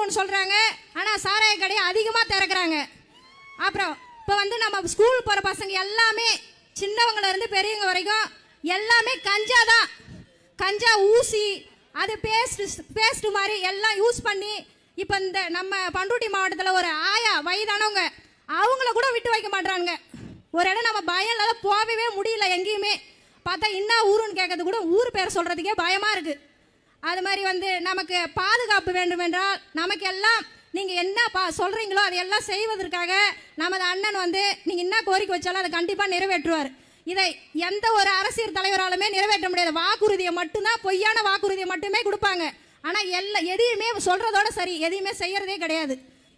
ஒன்று சொல்கிறாங்க, ஆனால் சாராய கடையை அதிகமாக திறக்கிறாங்க. அப்புறம் இப்போ வந்து நம்ம ஸ்கூல் போகிற பசங்க எல்லாமே சின்னவங்கள இருந்து பெரியவங்க வரைக்கும் எல்லாமே கஞ்சா தான். கஞ்சா ஊசி அது பேஸ்ட்டு மாதிரி எல்லாம் யூஸ் பண்ணி இப்போ இந்த நம்ம பண்ருட்டி மாவட்டத்தில் ஒரு ஆயா வயதானவங்க அவங்கள கூட விட்டு வைக்க மாட்டாங்க. ஒரு இடம் நம்ம பயம் இல்லாத போகவே முடியல. எங்கேயுமே பார்த்தா என்ன ஊருன்னு கேட்கறது கூட ஊர் பேர் சொல்கிறதுக்கே பயமாக இருக்குது. அது மாதிரி வந்து நமக்கு பாதுகாப்பு வேண்டும் என்றால் நமக்கு எல்லாம் நீங்கள் என்ன சொல்கிறீங்களோ அதையெல்லாம் செய்வதற்காக நமது அண்ணன் வந்து நீங்கள் என்ன கோரிக்கை வச்சாலும் அதை கண்டிப்பாக நிறைவேற்றுவார். இதை எந்த ஒரு அரசியல் தலைவராலுமே நிறைவேற்ற முடியாது. வாக்குறுதியை மட்டும்தான், பொய்யான வாக்குறுதியை மட்டுமே கொடுப்பாங்க. ஆனால் எதையுமே சொல்கிறதோட சரி, எதையுமே செய்கிறதே கிடையாது.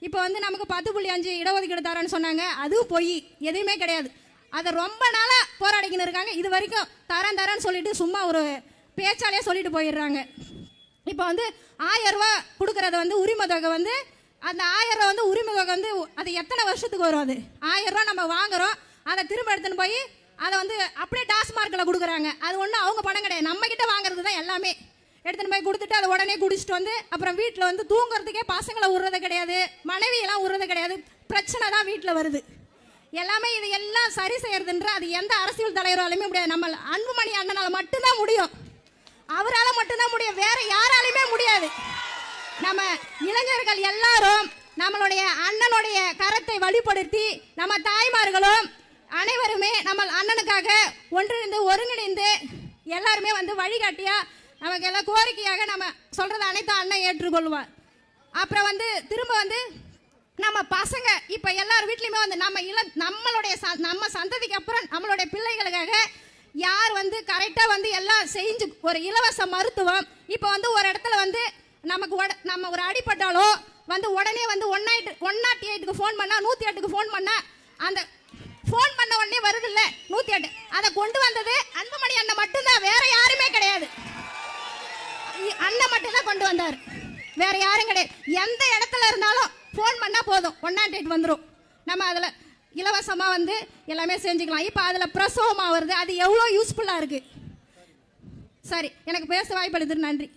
இப்போ வந்து நமக்கு 10.5 இடஒதுக்கீடு தரேன்னு சொன்னாங்க, அதுவும் பொய், எதுவுமே கிடையாது. அதை ரொம்ப நாளாக போராடிக்கின்னு இருக்காங்க. இது வரைக்கும் தரேன்னு சொல்லிட்டு சும்மா ஒரு பேச்சாலே சொல்லிட்டு போயிடுறாங்க. இப்போ வந்து 1000 ரூபா கொடுக்கறது வந்து உரிமை தொகை வந்து அந்த 1000 ரூபா வந்து உரிமை தொகை வந்து அது எத்தனை வருஷத்துக்கு வரும்? அது 1000 ரூபா நம்ம வாங்குறோம், அதை திரும்ப எடுத்துன்னு போய் அதை வந்து அப்படியே டாஸ்மார்க்கில் கொடுக்குறாங்க. அது ஒன்றும் அவங்க பணம் கிடையாது, நம்ம கிட்ட வாங்குறது தான் எல்லாமே. எடுத்துன்னு போய் கொடுத்துட்டு அதை உடனே குடிச்சிட்டு வந்து அப்புறம் வீட்டில் வந்து தூங்குறதுக்கே பசங்களை விடுறது கிடையாது, மனைவியெல்லாம் விடுறது கிடையாது. பிரச்சனை தான் வீட்டில் வருது எல்லாமே. இது எல்லாம் சரி செய்யறதுன்ற அது எந்த அரசியல் தலைவராலுமே முடியாது. நம்ம அன்புமணி அண்ணனால் மட்டும்தான் முடியும், அவரால் மட்டும்தான் முடியும், வேற யாராலுமே முடியாது. நம்ம இளைஞர்கள் எல்லாரும் நம்மளுடைய அண்ணனுடைய கரத்தை வழிபடுத்தி நம்ம தாய்மார்களும் அனைவருமே நம்ம அண்ணனுக்காக ஒன்றிணைந்து ஒருங்கிணைந்து எல்லாருமே வந்து வழிகாட்டியா நமக்கு எல்லாம் கோரிக்கையாக நம்ம சொல்றது அனைத்தும் அண்ணன் ஏற்றுக்கொள்வார். அப்புறம் வந்து திரும்ப வந்து நம்ம பசங்க இப்போ எல்லார் வீட்லையுமே வந்து நம்ம சந்ததிக்கு அப்புறம் நம்மளுடைய பிள்ளைகளுக்காக யார் வந்து கரெக்டாக வந்து எல்லாம் செஞ்சு ஒரு இலவச மருத்துவம். இப்போ வந்து ஒரு இடத்துல வந்து நம்ம ஒரு அடிப்பட்டாலோ வந்து உடனே வந்து 108க்கு ஃபோன் பண்ணால் 108க்கு ஃபோன் பண்ணால் அந்த ஃபோன் பண்ண உடனே வருது இல்லை 108. அதை கொண்டு வந்தது அன்புமணி அண்ணன் மட்டும்தான், வேற யாருமே கிடையாது. அண்ணன் மட்டும்தான் கொண்டு வந்தார், வேற யாரும் கிடையாது. எந்த இடத்துல இருந்தாலும் ஃபோன் பண்ணால் போதும் 108 வந்துடும். நம்ம அதில் இலவசமாக வந்து எல்லாமே செஞ்சுக்கலாம். இப்போ அதில் பிரசவமாக வருது, அது எவ்வளோ யூஸ்ஃபுல்லாக இருக்குது. சரி, எனக்கு பேச வாய்ப்பு அளித்தது நன்றி.